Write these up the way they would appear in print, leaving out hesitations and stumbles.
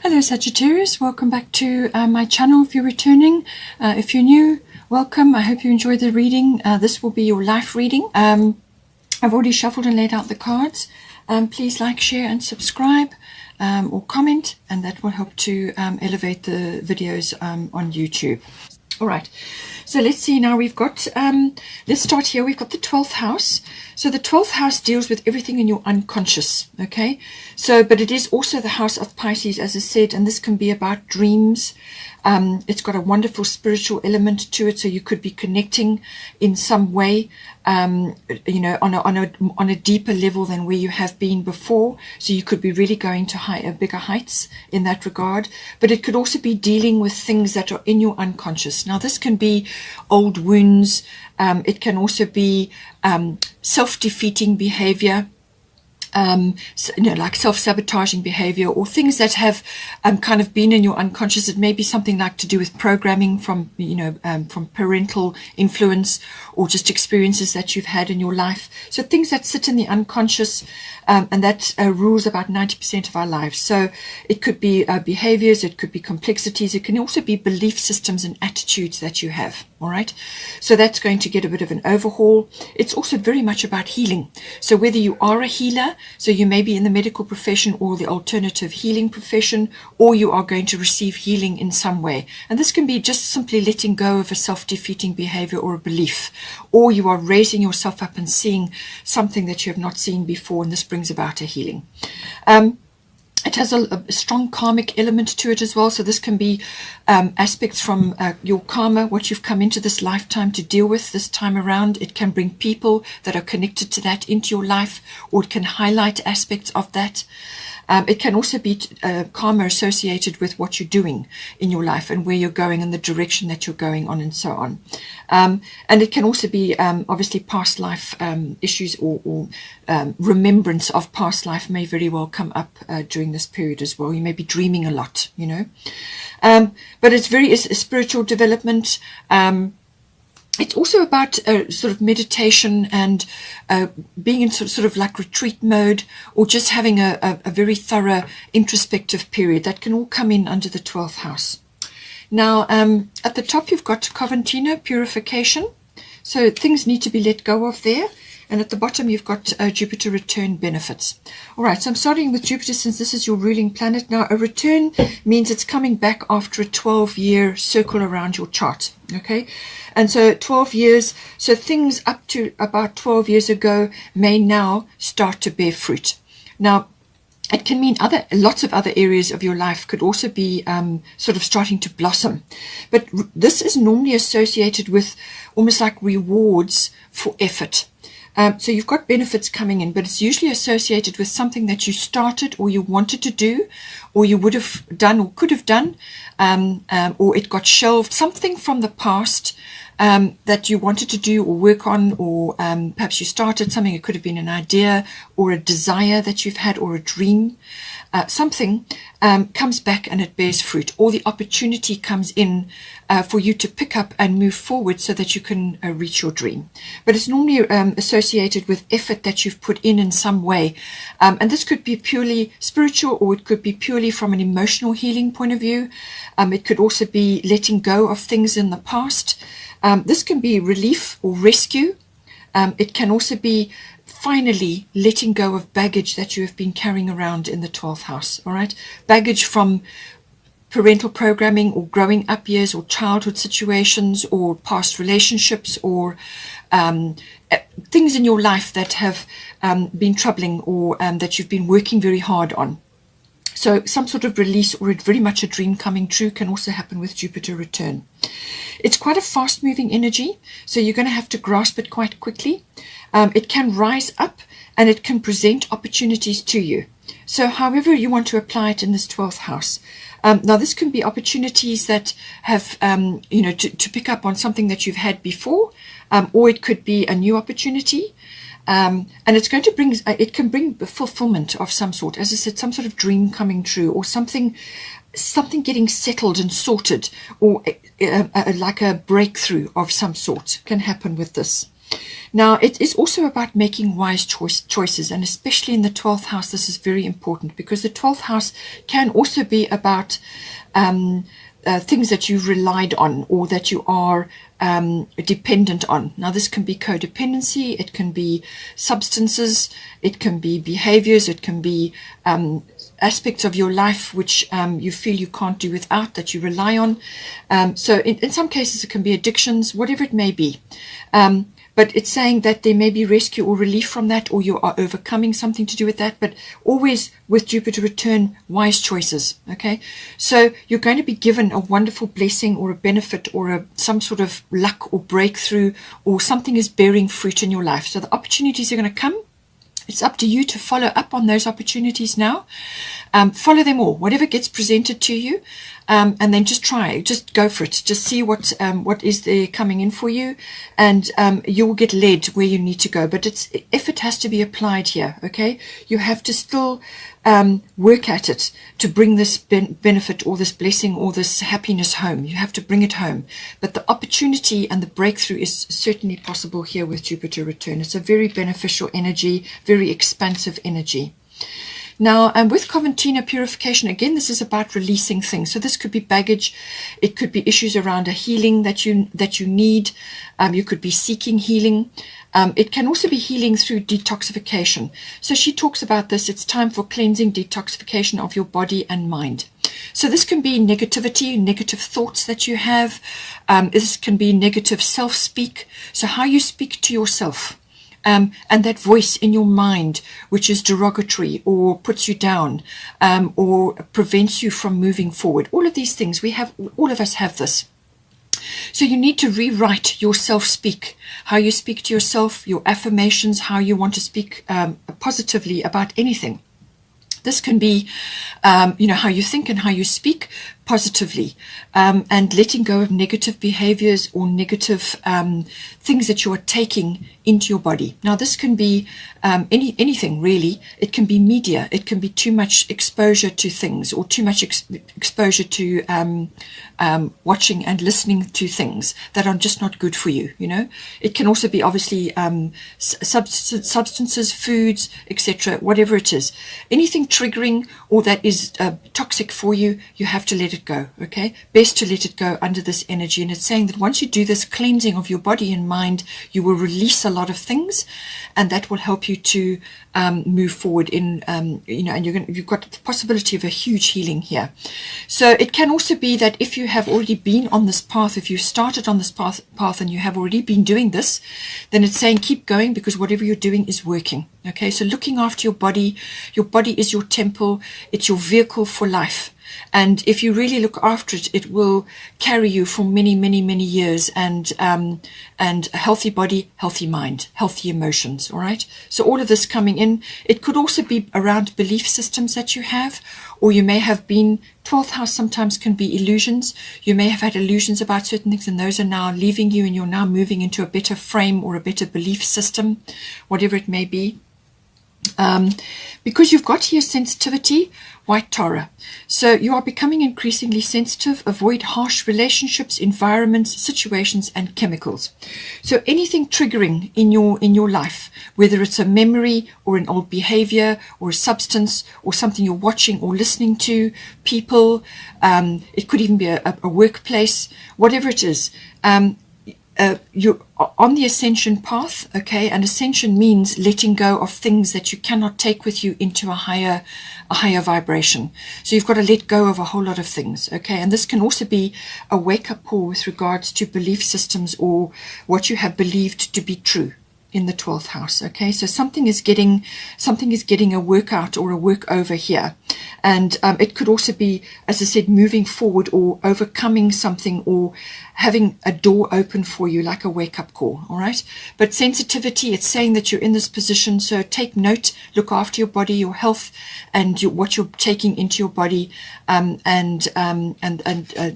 Hello Sagittarius, welcome back to my channel if you're returning. If you're new, welcome. I hope you enjoyed the reading. This will be your life reading. I've already shuffled and laid out the cards. Please like, share and subscribe or comment, and that will help to elevate the videos on YouTube. All right, so let's see now. We've got, let's start here. We've got the 12th house. So the 12th house deals with everything in your unconscious, okay? So, but it is also the house of Pisces, as I said, and this can be about dreams. It's got a wonderful spiritual element to it, so you could be connecting in some way, you know, on a deeper level than where you have been before. So you could be really going to bigger heights in that regard. But it could also be dealing with things that are in your unconscious. Now, this can be old wounds. It can also be self-defeating behavior. You know, like self-sabotaging behavior, or things that have kind of been in your unconscious. It may be something like to do with programming from, you know, from parental influence, or just experiences that you've had in your life. So things that sit in the unconscious, and that rules about 90% of our lives. So it could be behaviors, it could be complexities, it can also be belief systems and attitudes that you have. All right, so that's going to get a bit of an overhaul. It's also very much about healing. So whether you are a healer, so you may be in the medical profession or the alternative healing profession, or you are going to receive healing in some way. And this can be just simply letting go of a self-defeating behavior or a belief, or you are raising yourself up and seeing something that you have not seen before, and this brings about a healing. It has a strong karmic element to it as well. So this can be aspects from your karma, what you've come into this lifetime to deal with this time around. It can bring people that are connected to that into your life, or it can highlight aspects of that. It can also be karma associated with what you're doing in your life and where you're going and the direction that you're going on, and so on. And it can also be obviously past life issues, or remembrance of past life may very well come up during this period as well. You may be dreaming a lot, you know. But it's a spiritual development. It's also about sort of meditation and being in sort of like retreat mode, or just having a very thorough introspective period. That can all come in under the 12th house. Now, at the top, you've got Coventino, purification. So things need to be let go of there. And at the bottom, you've got Jupiter return benefits. All right, so I'm starting with Jupiter since this is your ruling planet. Now, a return means it's coming back after a 12-year circle around your chart, okay? And so 12 years, so things up to about 12 years ago may now start to bear fruit. Now, it can mean lots of other areas of your life could also be sort of starting to blossom. But this is normally associated with almost like rewards for effort. So you've got benefits coming in, but it's usually associated with something that you started, or you wanted to do, or you would have done or could have done, or it got shelved, something from the past that you wanted to do or work on, or perhaps you started something. It could have been an idea or a desire that you've had, or a dream. Something comes back and it bears fruit, or the opportunity comes in for you to pick up and move forward so that you can reach your dream. But it's normally associated with effort that you've put in some way. And this could be purely spiritual, or it could be purely from an emotional healing point of view. It could also be letting go of things in the past. This can be relief or rescue. It can also be finally letting go of baggage that you have been carrying around in the 12th house. All right, baggage from parental programming, or growing up years, or childhood situations, or past relationships, or things in your life that have been troubling, or that you've been working very hard on. So some sort of release, or very much a dream coming true, can also happen with Jupiter return. It's quite a fast-moving energy, so you're going to have to grasp it quite quickly. It can rise up, and it can present opportunities to you. So however you want to apply it in this 12th house. Now, this can be opportunities that have, you know, to pick up on something that you've had before, or it could be a new opportunity. And it's going to bring, it can bring fulfillment of some sort. As I said, some sort of dream coming true, or something getting settled and sorted, or like a breakthrough of some sort can happen with this. Now, it is also about making wise choices, and especially in the 12th house, this is very important, because the 12th house can also be about things that you've relied on or that you are dependent on. Now, this can be codependency, it can be substances, it can be behaviors, it can be aspects of your life which you feel you can't do without, that you rely on. So in some cases, it can be addictions, whatever it may be. But it's saying that there may be rescue or relief from that, or you are overcoming something to do with that. But always with Jupiter return, wise choices. Okay, so you're going to be given a wonderful blessing or a benefit or some sort of luck or breakthrough, or something is bearing fruit in your life. So the opportunities are going to come. It's up to you to follow up on those opportunities now. Follow them all, whatever gets presented to you, and then just go for it. Just see what is there coming in for you, and you will get led where you need to go. But effort has to be applied here. Okay, you have to still work at it to bring this benefit or this blessing or this happiness home. You have to bring it home. But the opportunity and the breakthrough is certainly possible here with Jupiter return. It's a very beneficial energy, very expansive energy. Now, with Coventina purification, again, this is about releasing things. So this could be baggage. It could be issues around a healing that you need. You could be seeking healing. It can also be healing through detoxification. So she talks about this. It's time for cleansing, detoxification of your body and mind. So this can be negativity, negative thoughts that you have. This can be negative self-speak. So how you speak to yourself. And that voice in your mind, which is derogatory or puts you down, or prevents you from moving forward. All of these things, all of us have this. So you need to rewrite your self-speak, how you speak to yourself, your affirmations, how you want to speak positively about anything. This can be, how you think and how you speak positively, and letting go of negative behaviors or negative things that you are taking into your body. Now, this can be anything really. It can be media. It can be too much exposure to things, or too much exposure to watching and listening to things that are just not good for you. It can also be obviously substances, foods, etc. Whatever it is, anything triggering or that is toxic for you, you have to let it go. Okay, best to let it go under this energy. And it's saying that once you do this cleansing of your body and mind, you will release a lot of things, and that will help you to move forward in and you've got the possibility of a huge healing here. So it can also be that if you have already been on this path, if you started on this path and you have already been doing this, then it's saying keep going, because whatever you're doing is working. Okay, so looking after your body is your temple, it's your vehicle for life. And if you really look after it, it will carry you for many, many, many years, and a healthy body, healthy mind, healthy emotions. All right. So all of this coming in. It could also be around belief systems that you have, or you may have been 12th house. Sometimes can be illusions. You may have had illusions about certain things, and those are now leaving you, and you're now moving into a better frame or a better belief system, whatever it may be. Because you've got here sensitivity, White Tara. So you are becoming increasingly sensitive. Avoid harsh relationships, environments, situations, and chemicals. So anything triggering in your life, whether it's a memory or an old behavior or a substance or something you're watching or listening to, people, it could even be a workplace, whatever it is. You're on the ascension path, okay, and ascension means letting go of things that you cannot take with you into a higher vibration. So you've got to let go of a whole lot of things, okay, and this can also be a wake-up call with regards to belief systems or what you have believed to be true in the 12th house. Okay, so something is getting a workout or a work over here, and it could also be, as I said, moving forward or overcoming something or having a door open for you, like a wake-up call. All right, but sensitivity, it's saying that you're in this position, so take note, look after your body, your health, and what you're taking into your body, and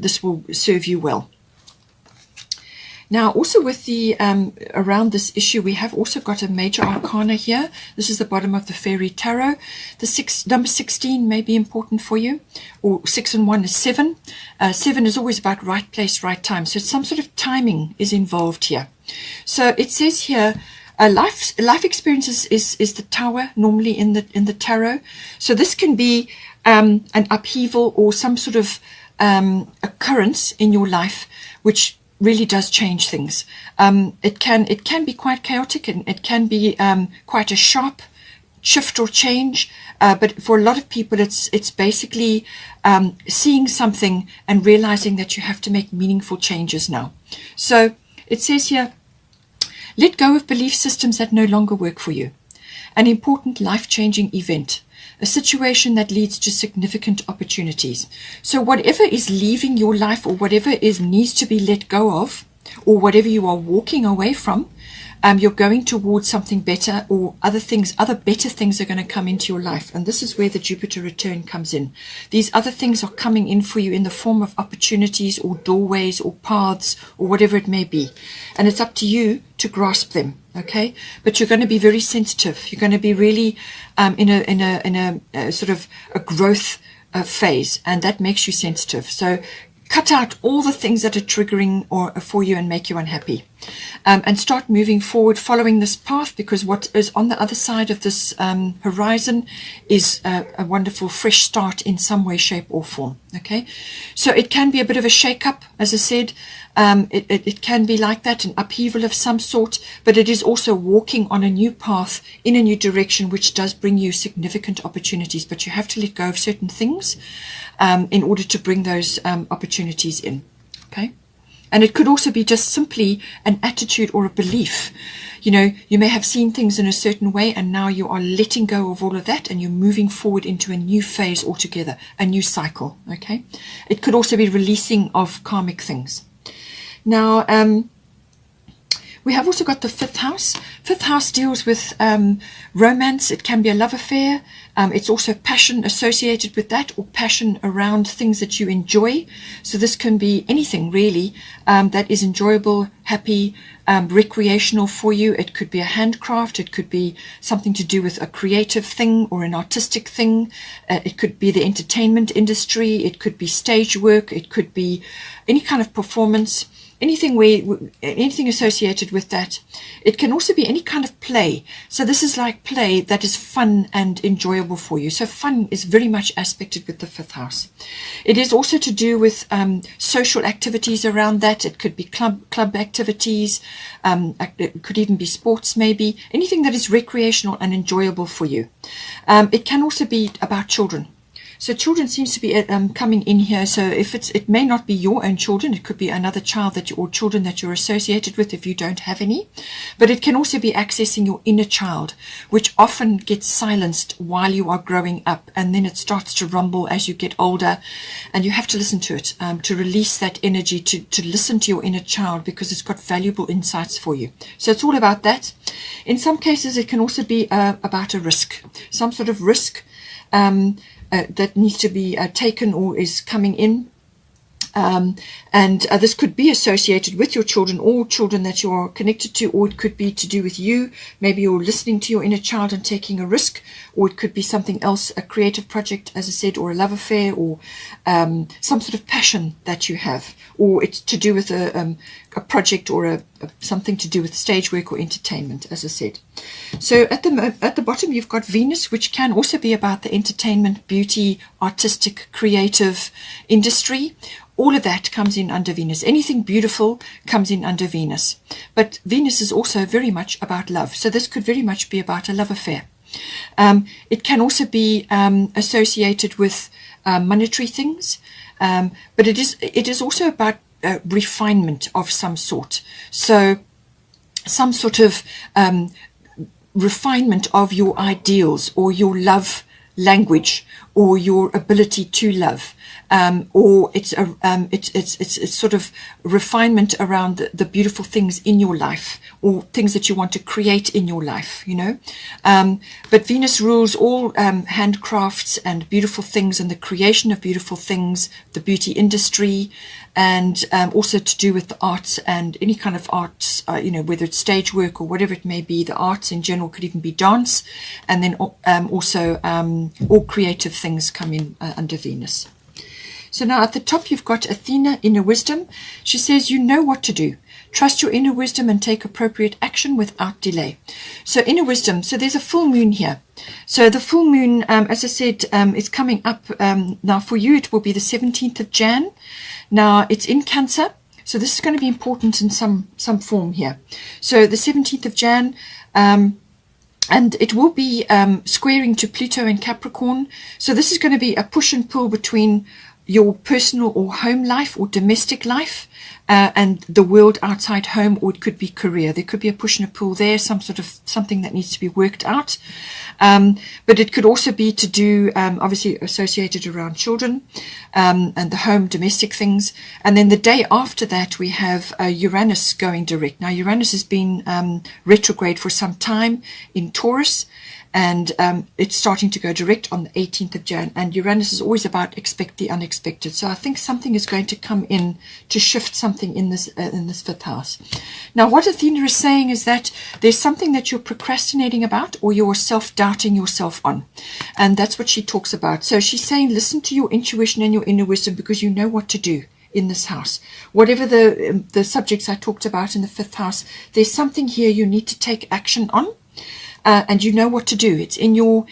this will serve you well. Now, also with the around this issue, we have also got a major arcana here. This is the bottom of the fairy tarot. The number 16 may be important for you, or 6 and 1 is 7. 7 is always about right place, right time. So some sort of timing is involved here. So it says here, life experiences is the tower normally in the tarot. So this can be an upheaval or some sort of occurrence in your life which really does change things. It can be quite chaotic, and it can be quite a sharp shift or change. But for a lot of people, it's basically seeing something and realizing that you have to make meaningful changes now. So it says here, let go of belief systems that no longer work for you. An important life-changing event. A situation that leads to significant opportunities. So whatever is leaving your life, or whatever needs to be let go of, or whatever you are walking away from, you're going towards something better, or other better things are going to come into your life. And this is where the Jupiter return comes in. These other things are coming in for you in the form of opportunities or doorways or paths or whatever it may be. And it's up to you to grasp them. Okay, but you're going to be very sensitive. You're going to be really in a sort of a growth phase, and that makes you sensitive. So cut out all the things that are triggering or for you and make you unhappy, and start moving forward, following this path, because what is on the other side of this horizon is a wonderful fresh start in some way, shape or form. Okay, so it can be a bit of a shake-up, as I said. It can be like that, an upheaval of some sort, but it is also walking on a new path in a new direction, which does bring you significant opportunities. But you have to let go of certain things in order to bring those opportunities in. Okay, and it could also be just simply an attitude or a belief. You know, you may have seen things in a certain way, and now you are letting go of all of that, and you're moving forward into a new phase altogether, a new cycle. Okay, it could also be releasing of karmic things. Now, we have also got the 5th house. 5th house deals with romance. It can be a love affair. It's also passion associated with that, or passion around things that you enjoy. So this can be anything really that is enjoyable, happy, recreational for you. It could be a handcraft. It could be something to do with a creative thing or an artistic thing. It could be the entertainment industry. It could be stage work. It could be any kind of performance. Anything associated with that. It can also be any kind of play. So this is like play that is fun and enjoyable for you. So fun is very much aspected with the 5th house. It is also to do with social activities around that. It could be club activities. It could even be sports, maybe. Anything that is recreational and enjoyable for you. It can also be about children. So children seems to be coming in here. So if it may not be your own children, it could be another child or children that you're associated with if you don't have any. But it can also be accessing your inner child, which often gets silenced while you are growing up, and then it starts to rumble as you get older, and you have to listen to it, to release that energy, to listen to your inner child, because it's got valuable insights for you. So it's all about that. In some cases, it can also be about a risk, some sort of risk that needs to be taken or is coming in. And this could be associated with your children or children that you are connected to, or it could be to do with you. Maybe you're listening to your inner child and taking a risk, or it could be something else, a creative project, as I said, or a love affair, or some sort of passion that you have, or it's to do with a project or something to do with stage work or entertainment, as I said. So at the bottom you've got Venus, which can also be about the entertainment, beauty, artistic, creative industry. All of that comes in under Venus. Anything beautiful comes in under Venus. But Venus is also very much about love. So this could very much be about a love affair. It can also be associated with monetary things. But it is also about refinement of some sort. So some sort of refinement of your ideals or your love language or your ability to love. Or it's sort of refinement around the beautiful things in your life, or things that you want to create in your life, you know. But Venus rules all handcrafts and beautiful things and the creation of beautiful things, the beauty industry, and also to do with the arts and any kind of arts, you know, whether it's stage work or whatever it may be. The arts in general could even be dance, and then also all creative things come in under Venus. So now at the top you've got Athena, inner wisdom. She says, you know what to do. Trust your inner wisdom and take appropriate action without delay. So inner wisdom, so there's a full moon here. So the full moon, as I said, is coming up. Now for you it will be the 17th of Jan. Now it's in Cancer. So this is going to be important in some form here. So the 17th of Jan, and it will be squaring to Pluto and Capricorn. So this is going to be a push and pull between your personal or home life or domestic life and the world outside home, or it could be career. There could be a push and a pull there, some sort of something that needs to be worked out. But it could also be to do, obviously associated around children and the home, domestic things. And then the day after that, we have Uranus going direct. Now, Uranus has been retrograde for some time in Taurus, and it's starting to go direct on the 18th of Jan. And Uranus is always about expect the unexpected. So I think something is going to come in to shift something in this fifth house. Now, what Athena is saying is that there's something that you're procrastinating about, or you're self-doubting yourself on. And that's what she talks about. So she's saying, listen to your intuition and your inner wisdom, because you know what to do in this house. Whatever the subjects I talked about in the fifth house, there's something here you need to take action on. And you know what to do. It's in you.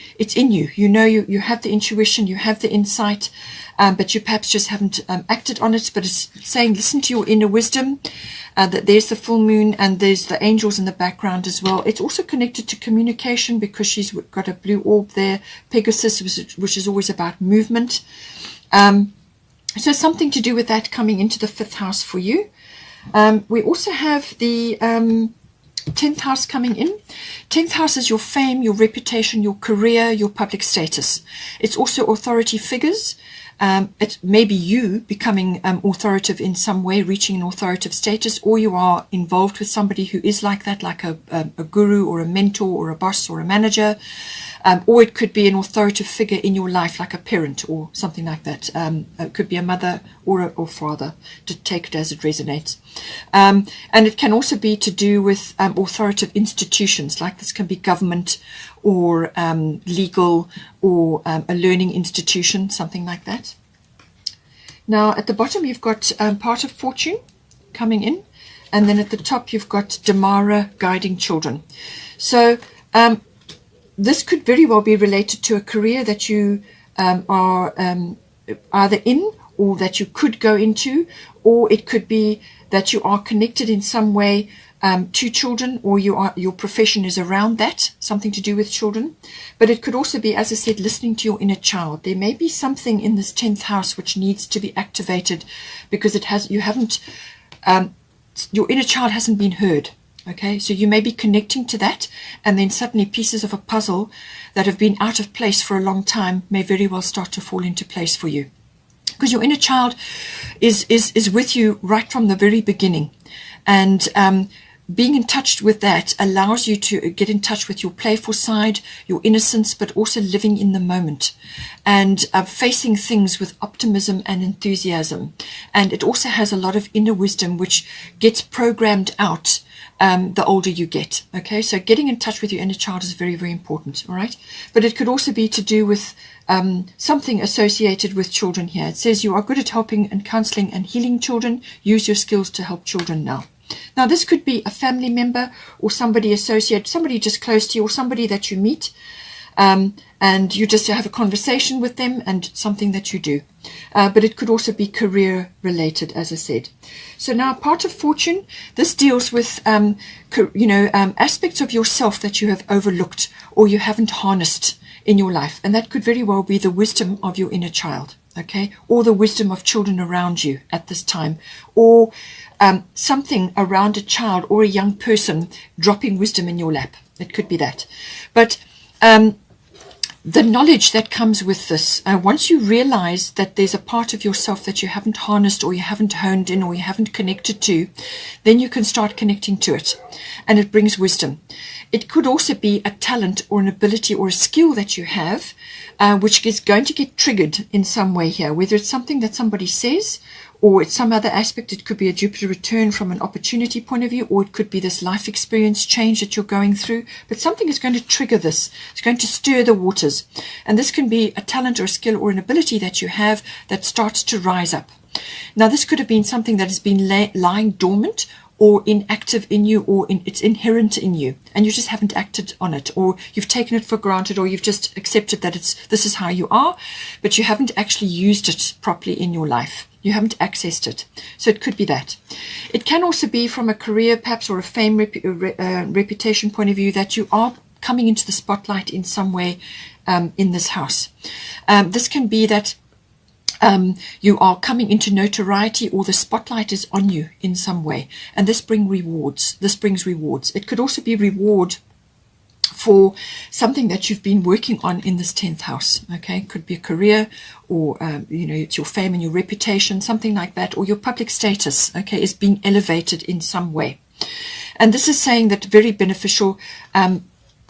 You know, you have the intuition, you have the insight, but you perhaps just haven't acted on it. But it's saying, listen to your inner wisdom, that there's the full moon and there's the angels in the background as well. It's also connected to communication, because she's got a blue orb there, Pegasus, which is always about movement. So something to do with that coming into the fifth house for you. We also have the 10th house coming in. 10th house is your fame, your reputation, your career, your public status. It's also authority figures. It may be you becoming authoritative in some way, reaching an authoritative status, or you are involved with somebody who is like that, like a guru or a mentor or a boss or a manager. Or it could be an authoritative figure in your life, like a parent or something like that. It could be a mother or father, to take it as it resonates. And it can also be to do with authoritative institutions, like this can be government or legal or a learning institution, something like that. Now, at the bottom, you've got part of fortune coming in. And then at the top, you've got Damara, guiding children. So this could very well be related to a career that you are either in, or that you could go into, or it could be that you are connected in some way to children, or your profession is around that, something to do with children. But it could also be, as I said, listening to your inner child. There may be something in this 10th house which needs to be activated, because your inner child hasn't been heard. Okay, so you may be connecting to that, and then suddenly pieces of a puzzle that have been out of place for a long time may very well start to fall into place for you. Because your inner child is with you right from the very beginning. And being in touch with that allows you to get in touch with your playful side, your innocence, but also living in the moment and facing things with optimism and enthusiasm. And it also has a lot of inner wisdom which gets programmed out the older you get. Okay, so getting in touch with your inner child is very, very important. All right, but it could also be to do with something associated with children here. It says you are good at helping and counseling and healing children. Use your skills to help children now. Now, this could be a family member or somebody associated, somebody just close to you, or somebody that you meet, and you just have a conversation with them, and something that you do. But it could also be career related, as I said. So now, part of fortune, this deals with aspects of yourself that you have overlooked or you haven't harnessed in your life, and that could very well be the wisdom of your inner child. Okay, or the wisdom of children around you at this time, or something around a child or a young person dropping wisdom in your lap. It could be that. But the knowledge that comes with this, once you realize that there's a part of yourself that you haven't harnessed, or you haven't honed in, or you haven't connected to, then you can start connecting to it, and it brings wisdom. It could also be a talent or an ability or a skill that you have, which is going to get triggered in some way here, whether it's something that somebody says, or it's some other aspect. It could be a Jupiter return from an opportunity point of view, or it could be this life experience change that you're going through. But something is going to trigger this. It's going to stir the waters. And this can be a talent or a skill or an ability that you have that starts to rise up. Now, this could have been something that has been lying dormant or inactive in you, or it's inherent in you, and you just haven't acted on it, or you've taken it for granted, or you've just accepted that this is how you are, but you haven't actually used it properly in your life. You haven't accessed it. So it could be that. It can also be from a career, perhaps, or a fame reputation point of view, that you are coming into the spotlight in some way in this house. This can be that you are coming into notoriety, or the spotlight is on you in some way, and this brings rewards. It could also be reward for something that you've been working on in this 10th house. Okay, could be a career, or it's your fame and your reputation, something like that, or your public status, okay, is being elevated in some way. And this is saying that very beneficial.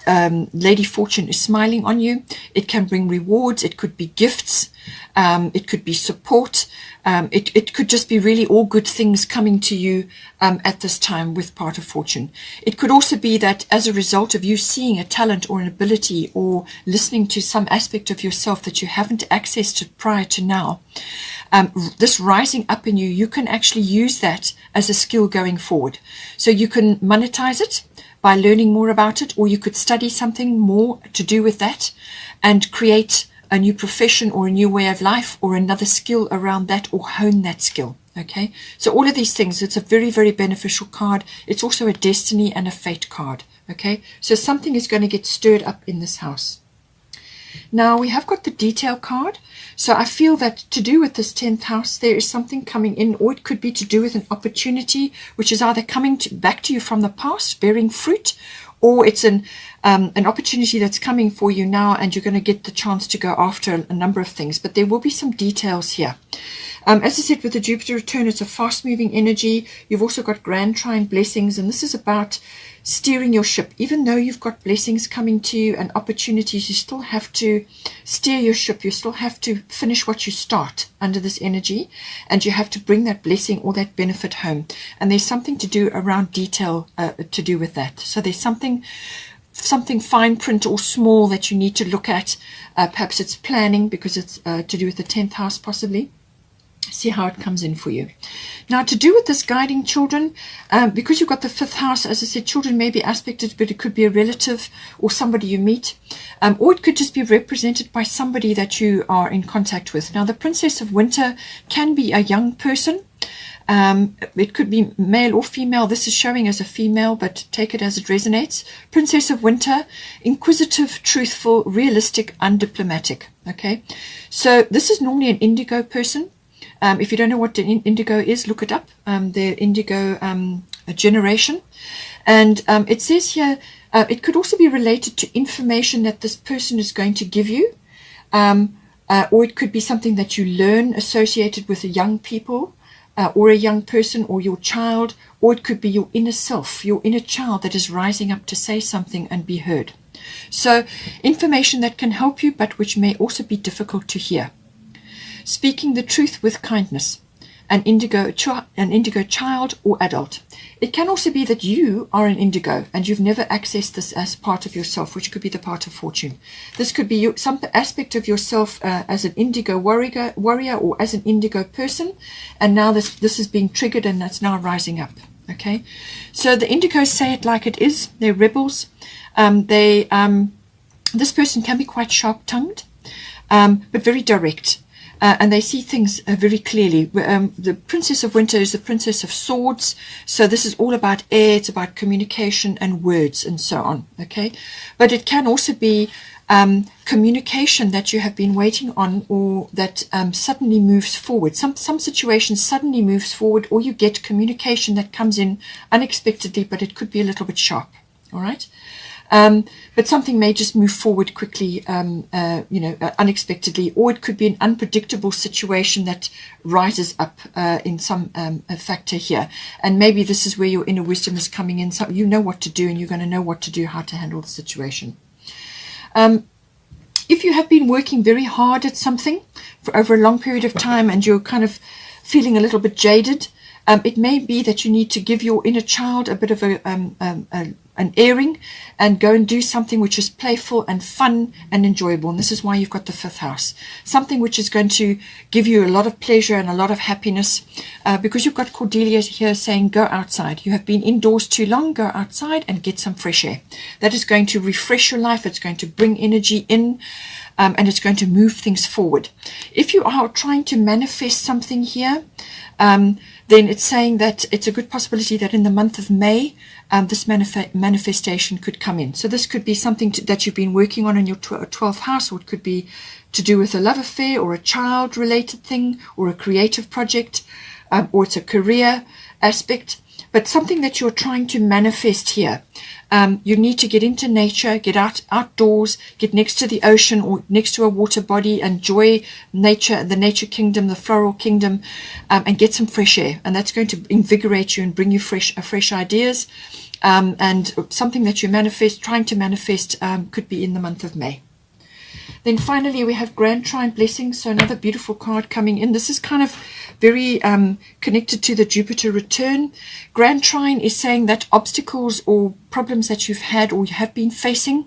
Lady Fortune is smiling on you. It can bring rewards. It could be gifts. It could be support. It could just be really all good things coming to you at this time with part of Fortune. It could also be that as a result of you seeing a talent or an ability, or listening to some aspect of yourself that you haven't accessed prior to now, this rising up in you, you can actually use that as a skill going forward. So you can monetize it by learning more about it, or you could study something more to do with that and create a new profession or a new way of life or another skill around that, or hone that skill. Okay, so all of these things, it's a very, very beneficial card. It's also a destiny and a fate card. Okay, so something is going to get stirred up in this house. Now we have got the detail card. So I feel that to do with this 10th house, there is something coming in, or it could be to do with an opportunity which is either coming back to you from the past, bearing fruit, or it's an opportunity that's coming for you now, and you're going to get the chance to go after a number of things. But there will be some details here. As I said, with the Jupiter return, it's a fast-moving energy. You've also got grand trine blessings, and this is about steering your ship. Even though you've got blessings coming to you and opportunities, you still have to steer your ship. You still have to finish what you start under this energy, and you have to bring that blessing or that benefit home. And there's something to do around detail to do with that. So there's something fine print or small that you need to look at. Perhaps it's planning, because it's to do with the 10th house possibly. See how it comes in for you. Now, to do with this guiding children, because you've got the 5th house, as I said, children may be aspected, but it could be a relative or somebody you meet, or it could just be represented by somebody that you are in contact with. Now, the Princess of Winter can be a young person. It could be male or female. This is showing as a female, but take it as it resonates. Princess of Winter, inquisitive, truthful, realistic, undiplomatic. Okay, so this is normally an indigo person. If you don't know what the indigo is, look it up. They're indigo generation. And it says here, it could also be related to information that this person is going to give you. Or it could be something that you learn associated with a young people, or a young person, or your child. Or it could be your inner self, your inner child that is rising up to say something and be heard. So information that can help you, but which may also be difficult to hear. Speaking the truth with kindness, an indigo child or adult. It can also be that you are an indigo and you've never accessed this as part of yourself, which could be the part of Fortune. This could be some aspect of yourself as an indigo warrior or as an indigo person, and now this is being triggered and that's now rising up. Okay, so the indigos say it like it is. They're rebels. This person can be quite sharp-tongued, but very direct. And they see things very clearly. The Princess of Winter is the Princess of Swords. So this is all about air. It's about communication and words and so on. Okay. But it can also be communication that you have been waiting on, or that suddenly moves forward. Some situation suddenly moves forward, or you get communication that comes in unexpectedly, but it could be a little bit sharp. All right. But something may just move forward quickly, unexpectedly, or it could be an unpredictable situation that rises up in some factor here. And maybe this is where your inner wisdom is coming in. So you know what to do, and you're going to know what to do, how to handle the situation. If you have been working very hard at something for over a long period of time, and you're kind of feeling a little bit jaded. It may be that you need to give your inner child a bit of an airing and go and do something which is playful and fun and enjoyable. And this is why you've got the 5th house. Something which is going to give you a lot of pleasure and a lot of happiness, because you've got Cordelia here saying go outside. You have been indoors too long. Go outside and get some fresh air. That is going to refresh your life. It's going to bring energy in, and it's going to move things forward. If you are trying to manifest something here, then it's saying that it's a good possibility that in the month of May, this manifestation could come in. So this could be something that you've been working on in your 12th house, or it could be to do with a love affair or a child-related thing or a creative project, or it's a career aspect, but something that you're trying to manifest here. You need to get into nature, get outdoors, get next to the ocean or next to a water body, enjoy nature, the nature kingdom, the floral kingdom, and get some fresh air. And that's going to invigorate you and bring you fresh ideas. And something that you trying to manifest, could be in the month of May. Then finally, we have Grand Trine Blessings. So another beautiful card coming in. This is kind of very connected to the Jupiter return. Grand Trine is saying that obstacles or problems that you've had or you have been facing,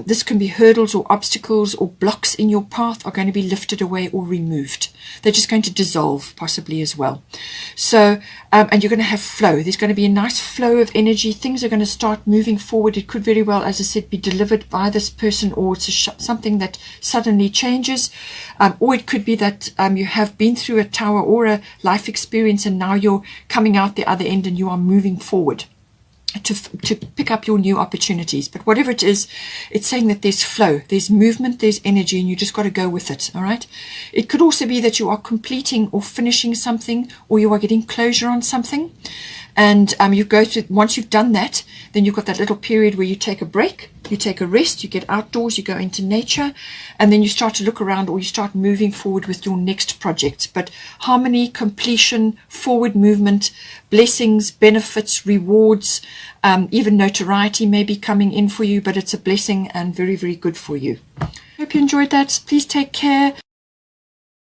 this can be hurdles or obstacles or blocks in your path, are going to be lifted away or removed. They're just going to dissolve possibly as well. So, and you're going to have flow. There's going to be a nice flow of energy. Things are going to start moving forward. It could very well, as I said, be delivered by this person, or it's something that suddenly changes. Or it could be that you have been through a tower or a life experience, and now you're coming out the other end and you are moving forward to pick up your new opportunities. But whatever it is, it's saying that there's flow, there's movement, there's energy, and you just got to go with it. All right. It could also be that you are completing or finishing something, or you are getting closure on something, and you go to, once you've done that, then you've got that little period where you take a break, you take a rest, you get outdoors, you go into nature, and then you start to look around, or you start moving forward with your next project. But harmony, completion, forward movement, blessings, benefits, rewards, even notoriety may be coming in for you, but it's a blessing and very, very good for you. Hope you enjoyed that. Please take care.